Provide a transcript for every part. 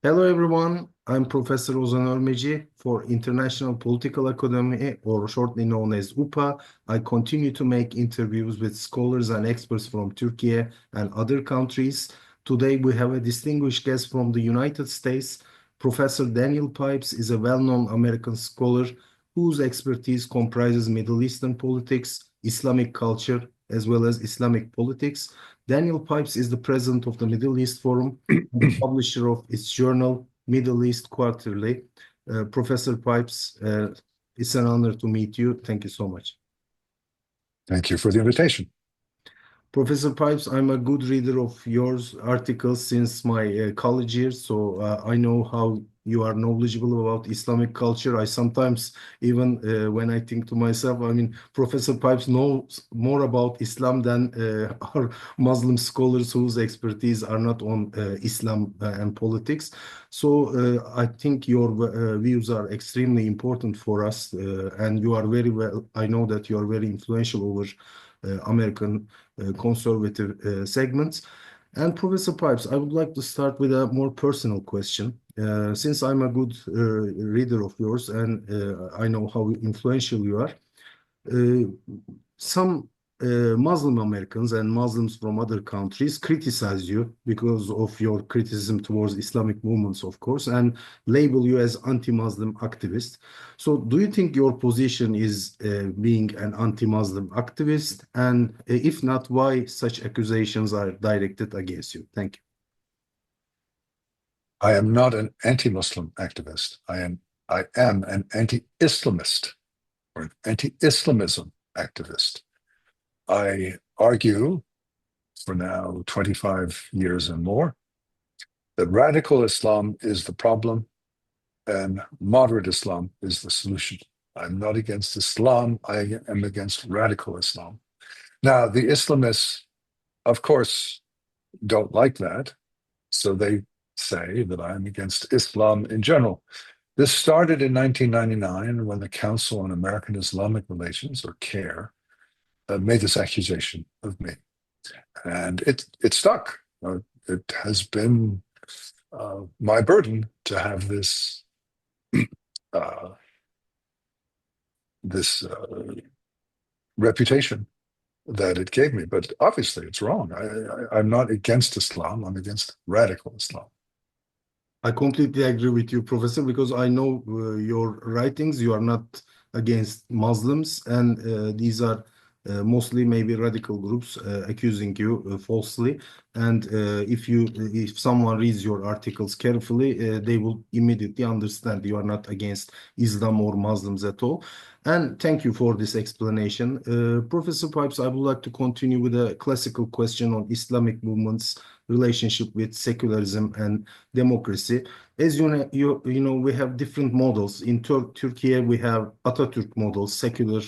Hello everyone, I'm Professor Ozan Örmeci for International Political Academy, or shortly known as UPA. I continue to make interviews with scholars and experts from Turkey and other countries. Today we have a distinguished guest from the United States. Professor Daniel Pipes is a well-known American scholar whose expertise comprises Middle Eastern politics, Islamic culture, as well as Islamic politics. Daniel Pipes is the president of the Middle East Forum and the publisher of its journal, Middle East Quarterly. Professor Pipes, it's an honor to meet you. Thank you so much. Thank you for the invitation. Professor Pipes, I'm a good reader of your articles since my college years, so I know how you are knowledgeable about Islamic culture. I sometimes, even when I think to myself, Professor Pipes knows more about Islam than our Muslim scholars whose expertise are not on Islam and politics. So I think your views are extremely important for us, and you are very well, I know that you are very influential over American conservative segments. And Professor Pipes, I would like to start with a more personal question. Since I'm a good reader of yours and I know how influential you are, uh, some Muslim Americans and Muslims from other countries criticize you because of your criticism towards Islamic movements, of course, and label you as anti-Muslim activist. So, do you think your position is being an anti-Muslim activist? And if not, why such accusations are directed against you? Thank you. I am not an anti-Muslim activist. I am an anti-Islamist or an anti-Islamism activist. I argue for now 25 years and more that radical Islam is the problem and moderate Islam is the solution. I'm not against Islam. I am against radical Islam. Now, the Islamists, of course, don't like that. So they say that I'm against Islam in general. This started in 1999 when the Council on American Islamic Relations, or CAIR, made this accusation of me. And it stuck. It has been my burden to have this reputation that it gave me. But obviously it's wrong. I'm not against Islam. I'm against radical Islam. I completely agree with you, Professor, because I know your writings. You are not against Muslims, and these are mostly maybe radical groups accusing you falsely. And if someone reads your articles carefully, they will immediately understand you are not against Islam or Muslims at all. And thank you for this explanation. Professor Pipes, I would like to continue with a classical question on Islamic movements' relationship with secularism and democracy. As you know, we have different models. In Turkey, we have Atatürk models, secular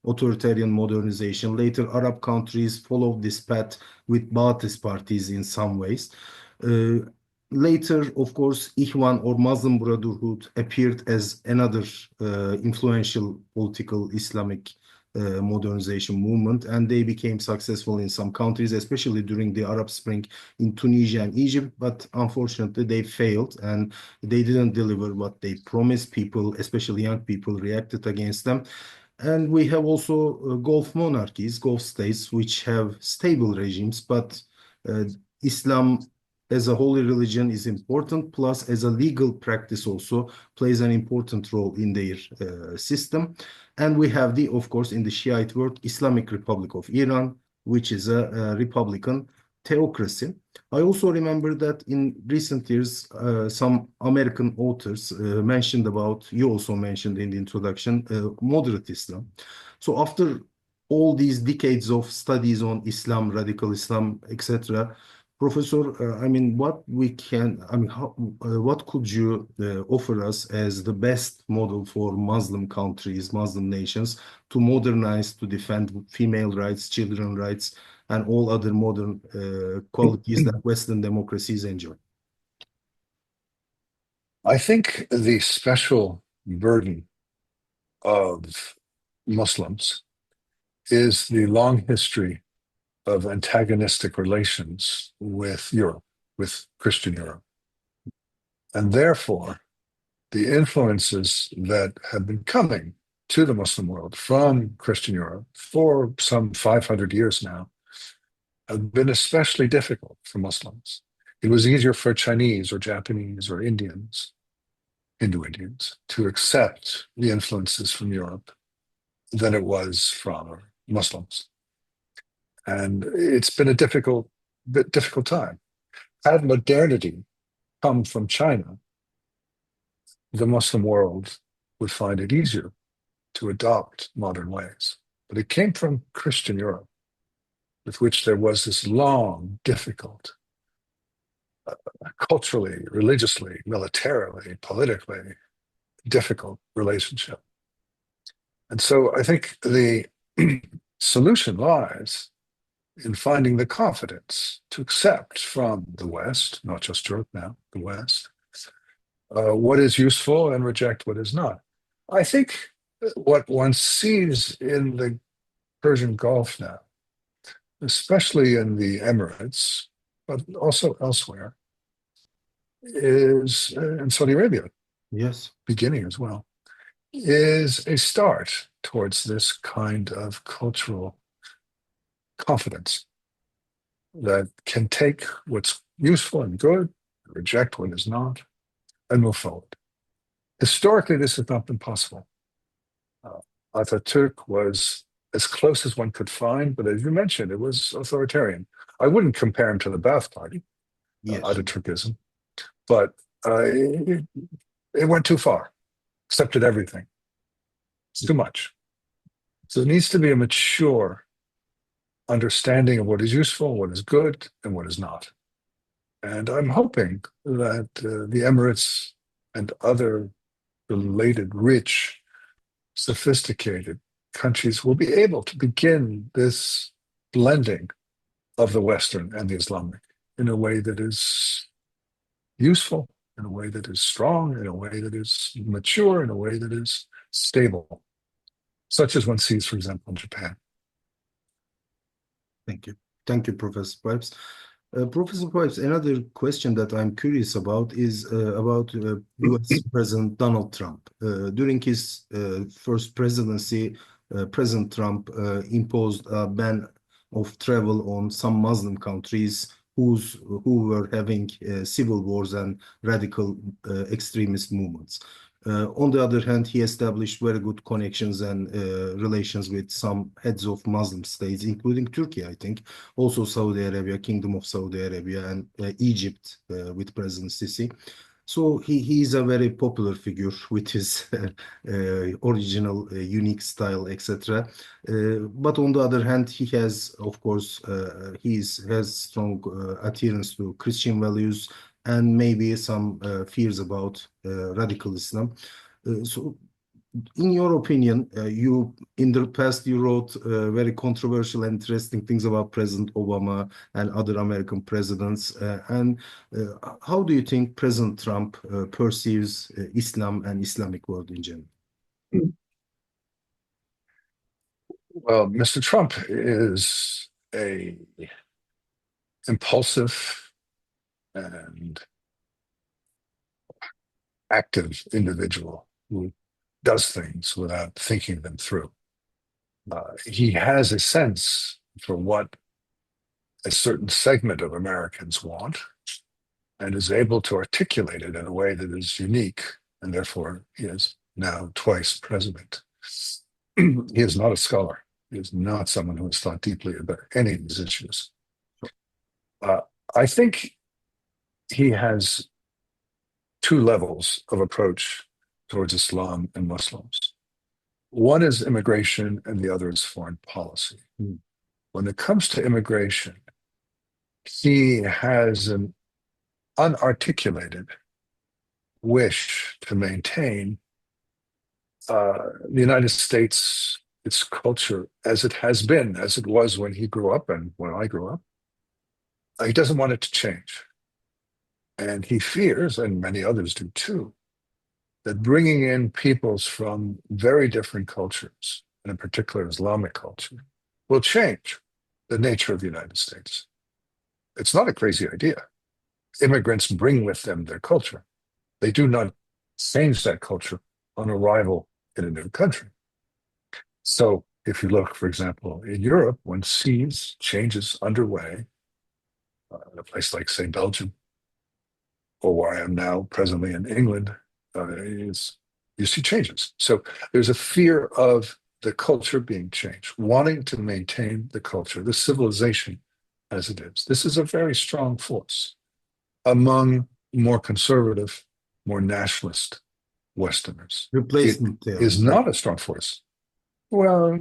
authoritarian modernization. Later, Arab countries followed this path with Ba'athist parties in some ways. Uh, Later, of course, Ikhwan or Muslim Brotherhood appeared as another influential political Islamic modernization movement, and they became successful in some countries, especially during the Arab Spring in Tunisia and Egypt. But unfortunately, they failed and they didn't deliver what they promised. People, especially young people, reacted against them. And we have also Gulf monarchies, Gulf states, which have stable regimes, but uh, Islam as a holy religion is important, plus as a legal practice also plays an important role in their system. And we have of course, in the Shiite world, Islamic Republic of Iran, which is a republican theocracy. I also remember that in recent years, some American authors mentioned about, you also mentioned in the introduction, moderate Islam. So after all these decades of studies on Islam, radical Islam, etc., Professor, what could you offer us as the best model for Muslim countries, Muslim nations to modernize, to defend female rights, children rights, and all other modern qualities that Western democracies enjoy? I think the special burden of Muslims is the long history of antagonistic relations with Europe. with Christian Europe. And therefore, the influences that have been coming to the Muslim world from Christian Europe for some 500 years now have been especially difficult for Muslims. It was easier for Chinese or Japanese or Indians, Hindu Indians, to accept the influences from Europe than it was from Muslims. And it's been a difficult time. Had modernity come from China, the Muslim world would find it easier to adopt modern ways. But it came from Christian Europe, with which there was this long, difficult, culturally, religiously, militarily, politically, difficult relationship. And so I think the solution lies in finding the confidence to accept from the West, not just Europe now, the West, what is useful and reject what is not. I think what one sees in the Persian Gulf now, especially in the Emirates, but also elsewhere, is in Saudi Arabia, Yes. beginning as well, is a start towards this kind of cultural confidence that can take what's useful and good, reject what is not, and move forward. Historically, this has not been possible. Ataturk was as close as one could find, but as you mentioned, it was authoritarian. I wouldn't compare him to the Ba'ath Party, Yes. Ataturkism, but it went too far, accepted everything. It's too much. So there needs to be a mature understanding of what is useful, what is good, and what is not. And I'm hoping that the Emirates and other related, rich, sophisticated countries will be able to begin this blending of the Western and the Islamic in a way that is useful, in a way that is strong, in a way that is mature, in a way that is stable, such as one sees, for example, in Japan. Thank you. Thank you, Professor Pipes. Professor Pipes, another question that I'm curious about is about US President Donald Trump. During his first presidency, President Trump imposed a ban of travel on some Muslim countries who were having civil wars and radical extremist movements. On the other hand, he established very good connections and relations with some heads of Muslim states, including Turkey, I think, also Saudi Arabia, Kingdom of Saudi Arabia, and Egypt with President Sisi. So he is a very popular figure with his original, unique style, etc. But on the other hand, he has, of course, has strong adherence to Christian values and maybe some fears about radical Islam. So, in your opinion, you in the past you wrote very controversial and interesting things about President Obama and other American presidents. And how do you think President Trump perceives Islam and Islamic world in general? Well, Mr. Trump is a impulsive and active individual who does things without thinking them through. He has a sense for what a certain segment of Americans want and is able to articulate it in a way that is unique, and therefore he is now twice president. He is not a scholar. He is not someone who has thought deeply about any of these issues. I think he has two levels of approach towards Islam and Muslims. One is immigration and the other is foreign policy. When it comes to immigration, he has an unarticulated wish to maintain the United States, its culture as it has been, as it was when he grew up and when I grew up. He doesn't want it to change. And he fears, and many others do too, that bringing in peoples from very different cultures, and in particular Islamic culture, will change the nature of the United States. It's not a crazy idea. immigrants bring with them their culture. They do not change that culture on arrival in a new country. So if you look, for example, in Europe, when sees changes underway, in a place like, say, Belgium, or where I am now presently in England, is you see changes. So there's a fear of the culture being changed, wanting to maintain the culture, the civilization as it is. This is a very strong force among more conservative, more nationalist Westerners. It Replacement theory, is right? not a strong force. Well,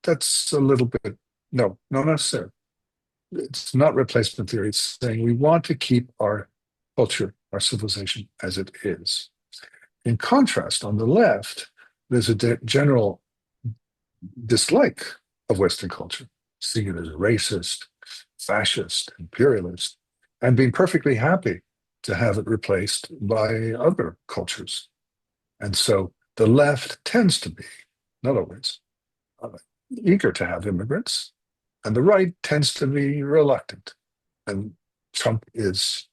that's a little bit, no, not necessarily. It's not replacement theory. It's saying we want to keep our culture, our civilization as it is. In contrast, on the left, there's a general dislike of Western culture, seeing it as racist, fascist, imperialist, and being perfectly happy to have it replaced by other cultures. And so the left tends to be, not always, uh, eager to have immigrants, and the right tends to be reluctant. And Trump is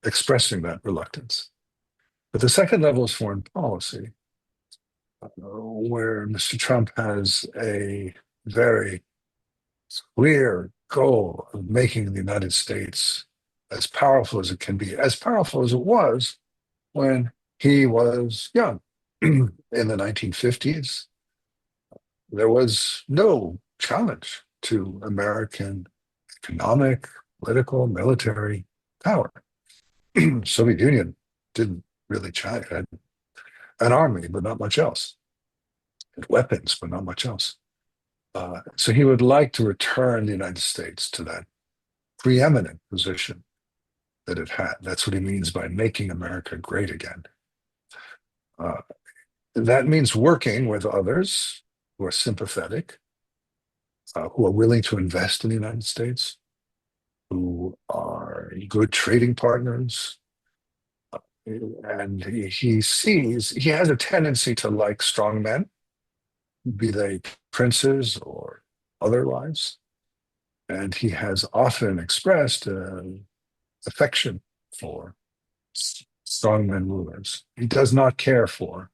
expressing that reluctance. But the second level is foreign policy, where Mr. Trump has a very clear goal of making the United States as powerful as it can be, as powerful as it was when he was young. In the 1950s, there was no challenge to American economic, political, military power. Soviet Union didn't really try. It had an army, but not much else. It had weapons, but not much else. So he would like to return the United States to that preeminent position that it had. That's what he means by making America great again. Uh, that means working with others who are sympathetic, who are willing to invest in the United States, who are good trading partners. And he sees, he has a tendency to like strong men, be they princes or otherwise. And he has often expressed affection for strongmen rulers. He does not care for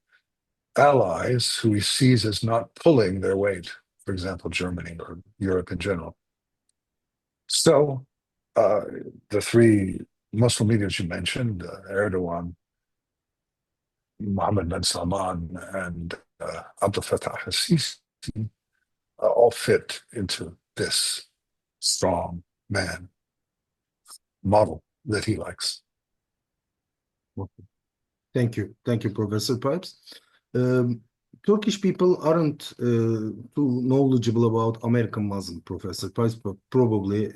allies who he sees as not pulling their weight, for example, Germany or Europe in general. So uh, the three Muslim leaders you mentioned, Erdogan, Mohammed bin Salman, and Abdel Fattah al-Sisi, all fit into this strong man model that he likes. Thank you, Professor Pipes. Um, Turkish people aren't too knowledgeable about American Muslim, Professor Pipes, but probably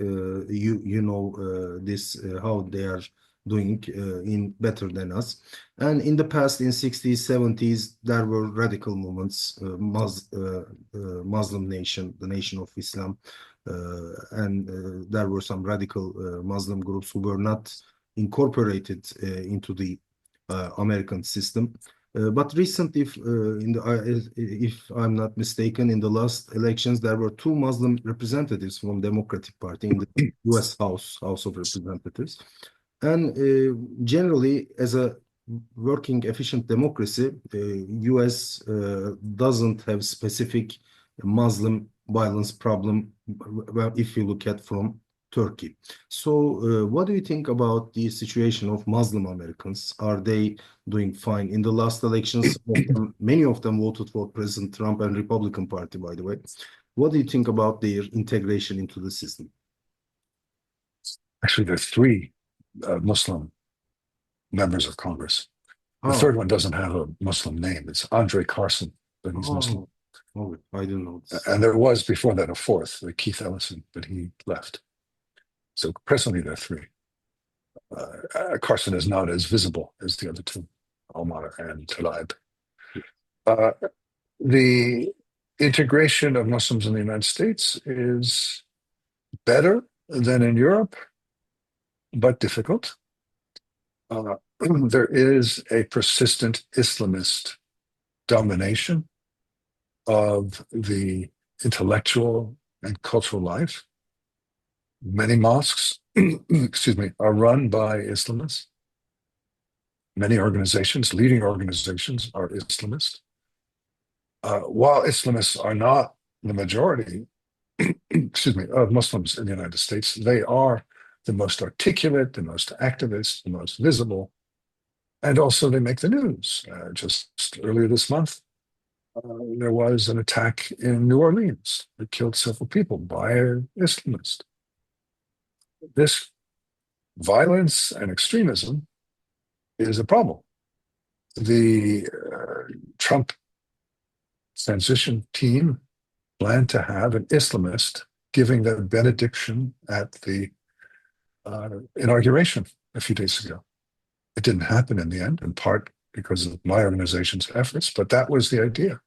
you know this how they are doing in better than us. And in the past, in 60s, 70s, there were radical movements, Muslim nation, the Nation of Islam, and there were some radical Muslim groups who were not incorporated into the American system. But recently, if I'm not mistaken, in the last elections, there were two Muslim representatives from Democratic Party in the U.S. House of Representatives. And generally, as a working efficient democracy, the U.S. Doesn't have specific Muslim violence problem, well, if you look at from Turkey. So, what do you think about the situation of Muslim Americans? Are they doing fine? In the last elections, many of them voted for President Trump and Republican Party, by the way. What do you think about their integration into the system? Actually, there are three Muslim members of Congress. The Oh, third one doesn't have a Muslim name. It's Andre Carson, but he's Muslim. I didn't know this. And there was before that a fourth, Keith Ellison, but he left. So presently there are three. Carson is not as visible as the other two, Omar and Tlaib. Uh, the integration of Muslims in the United States is better than in Europe, but difficult. There is a persistent Islamist domination of the intellectual and cultural life. Many mosques excuse me, are run by Islamists. Many organizations, leading organizations, are Islamist. While Islamists are not the majority, excuse me, of Muslims in the United States, they are the most articulate, the most activist, the most visible, and also they make the news. Just earlier this month, there was an attack in New Orleans that killed several people by an Islamist. This violence and extremism is a problem. The Trump transition team planned to have an Islamist giving the benediction at the inauguration a few days ago. It didn't happen in the end, in part because of my organization's efforts, but that was the idea.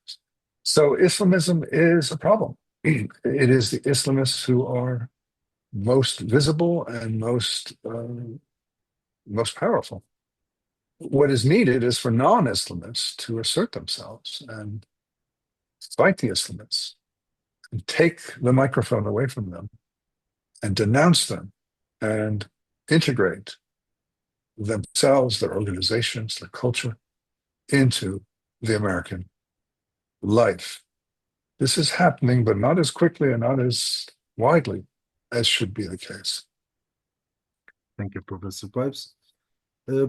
So Islamism is a problem. It is the Islamists who are most visible and most powerful. What is needed is for non-Islamists to assert themselves and fight the Islamists and take the microphone away from them and denounce them and integrate themselves, their organizations, their culture into the American life. This is happening, but not as quickly and not as widely as should be the case. Thank you, Professor Pipes.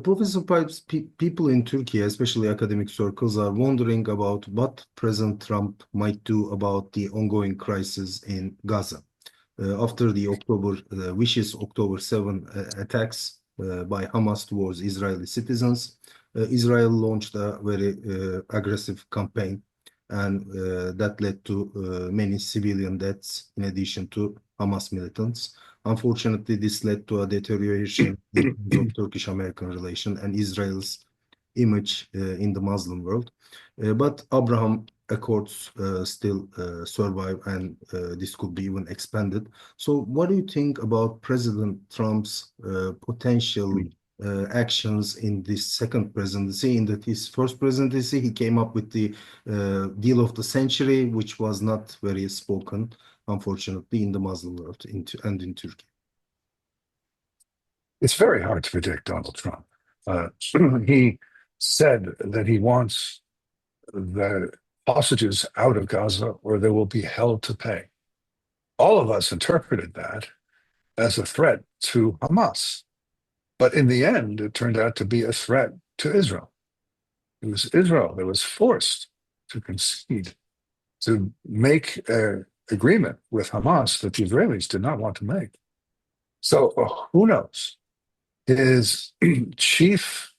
Professor Pipes, people in Turkey, especially academic circles, are wondering about what President Trump might do about the ongoing crisis in Gaza. After the vicious October 7 attacks by Hamas towards Israeli citizens, Israel launched a very aggressive campaign, and that led to many civilian deaths in addition to Hamas militants. Unfortunately, this led to a deterioration in terms of Turkish-American relation and Israel's image in the Muslim world. But Abraham Accords still survive, and this could be even expanded. So what do you think about President Trump's potential actions in this second presidency? In that his first presidency, he came up with the deal of the century, which was not very spoken, unfortunately, in the Muslim world and in Turkey. It's very hard to predict Donald Trump. He said that he wants the hostages out of Gaza or they will be held to pay. All of us interpreted that as a threat to Hamas. But in the end, it turned out to be a threat to Israel. It was Israel that was forced to concede, to make an agreement with Hamas that the Israelis did not want to make. So who knows? His chief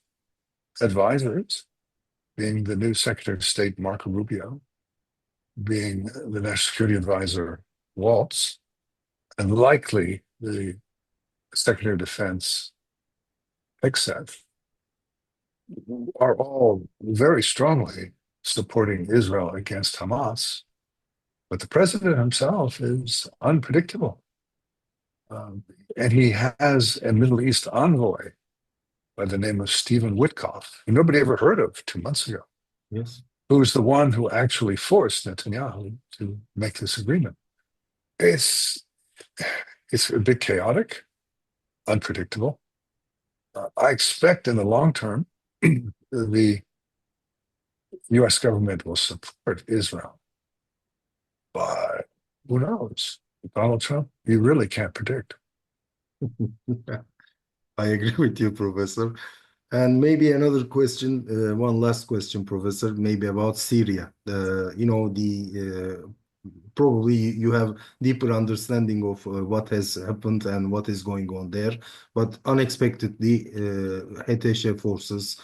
advisors, being the new Secretary of State, Marco Rubio, being the National Security Advisor, Waltz, and likely the Secretary of Defense, Hegseth, are all very strongly supporting Israel against Hamas. But the president himself is unpredictable. And he has a Middle East envoy by the name of Stephen Witkoff, who nobody ever heard of 2 months ago. Yes. Who was the one who actually forced Netanyahu to make this agreement. It's a bit chaotic, unpredictable. I expect in the long term, the US government will support Israel. But who knows? Donald Trump, you really can't predict. I agree with you, Professor. And maybe another question, one last question, Professor, maybe about Syria. Probably you have deeper understanding of what has happened and what is going on there. But unexpectedly, HTŞ forces,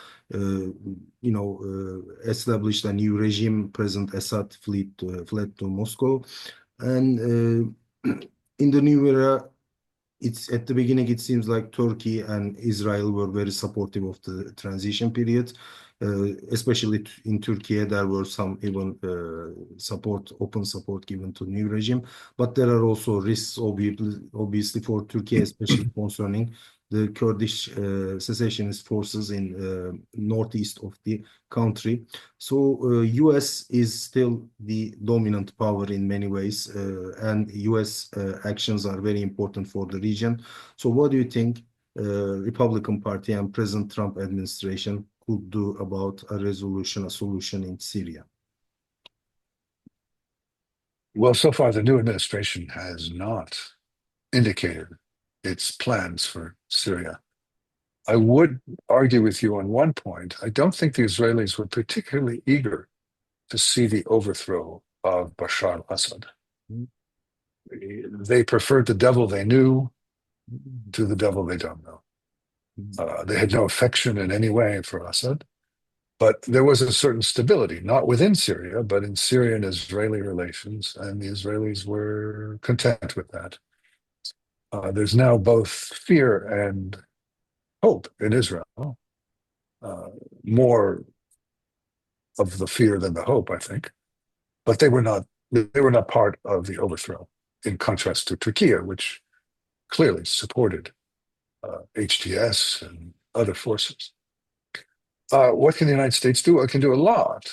established a new regime. President Assad fled to Moscow, and in the new era, it's at the beginning, it seems like Turkey and Israel were very supportive of the transition period. Especially in Turkey, there were some even open support given to new regime. But there are also risks, obviously, for Turkey, especially concerning the Kurdish secessionist forces in northeast of the country. So U.S. is still the dominant power in many ways, and U.S. Actions are very important for the region. So what do you think Republican Party and President Trump administration could do about a solution in Syria? Well, so far, the new administration has not indicated its plans for Syria. I would argue with you on one point. I don't think the Israelis were particularly eager to see the overthrow of Bashar al-Assad. They preferred the devil they knew to the devil they don't know. They had no affection in any way for Assad, but there was a certain stability, not within Syria, but in Syrian-Israeli relations, and the Israelis were content with that. There's now both fear and hope in Israel, more of the fear than the hope, I think. But they were not part of the overthrow, in contrast to Turkey, which clearly supported HTS and other forces. What can the United States do? It can do a lot.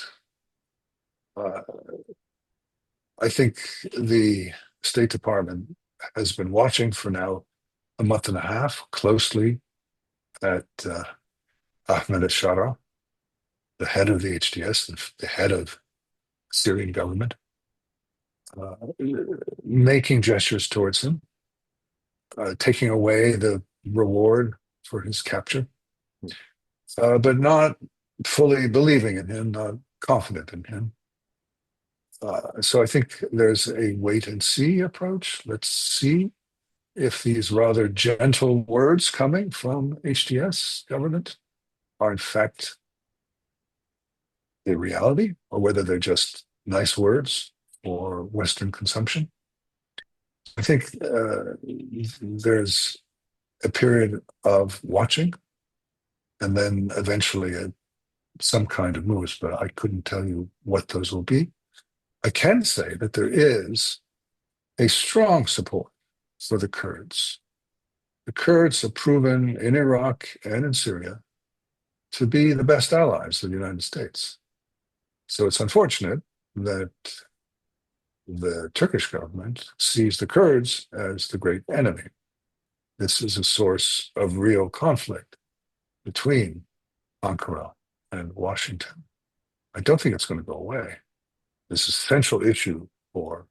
I think the State Department has been watching for now a month and a half closely at Ahmed al-Shara, the head of the HTS, the head of Syrian government, making gestures towards him, taking away the reward for his capture, but not fully believing in him, not confident in him. So I think there's a wait and see approach. Let's see if these rather gentle words coming from HTS government are in fact the reality, or whether they're just nice words for Western consumption. I think there's a period of watching and then eventually some kind of moves, but I couldn't tell you what those will be. I can say that there is a strong support for the Kurds. The Kurds have proven in Iraq and in Syria to be the best allies of the United States. So it's unfortunate that the Turkish government sees the Kurds as the great enemy. This is a source of real conflict between Ankara and Washington. I don't think it's going to go away. This is a central issue for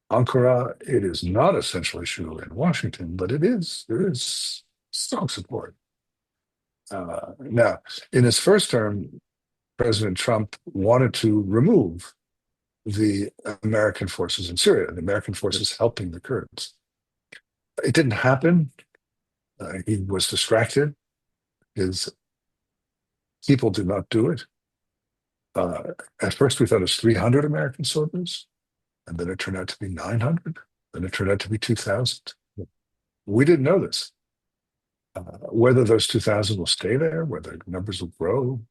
Ankara. It is not a central issue in Washington, but there is strong support. Now, in his first term, President Trump wanted to remove the American forces in Syria, the American forces helping the Kurds. It didn't happen. He was distracted. His people did not do it. At first, we thought it was 300 American soldiers, and then it turned out to be 900. Then it turned out to be 2,000. We didn't know this. Whether those 2,000 will stay there, whether numbers will grow,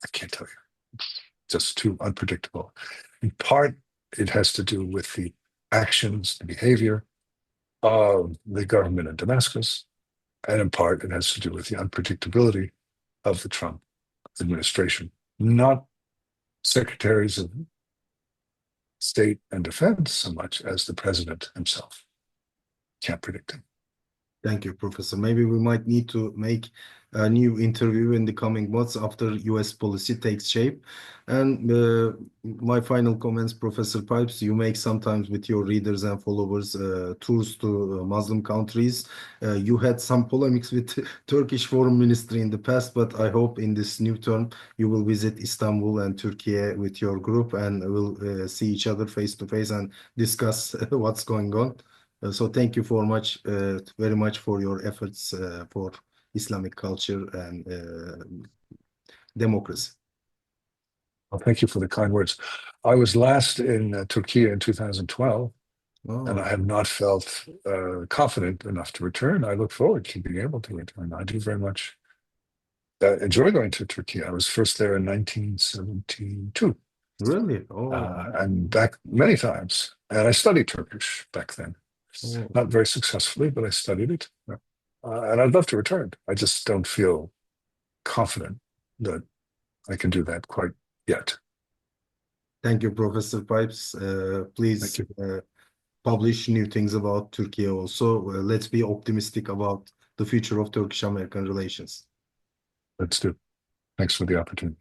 I can't tell you. It's just too unpredictable. In part, it has to do with the actions, the behavior of the government in Damascus, and in part, it has to do with the unpredictability of the Trump administration. Not secretaries of state and defense so much as the president himself. Can't predict him. Thank you, Professor. Maybe we might need to make a new interview in the coming months after US policy takes shape. And my final comments, Professor Pipes, you make sometimes with your readers and followers tours to Muslim countries. You had some polemics with Turkish Foreign Ministry in the past, but I hope in this new term you will visit Istanbul and Turkey with your group and we'll see each other face to face and discuss what's going on. So thank you very much for your efforts for Islamic culture and democracy. Well, thank you for the kind words. I was last in Turkey in 2012, and I have not felt confident enough to return. I look forward to being able to return. I do very much enjoy going to Turkey. I was first there in 1972. Really? And back many times. And I studied Turkish back then. Not very successfully, but I studied it. And I'd love to return. I just don't feel confident that I can do that quite yet. Thank you, Professor Pipes. Thank Please you. publish new things about Turkey also. Let's be optimistic about the future of Turkish-American relations. Let's do. Thanks for the opportunity.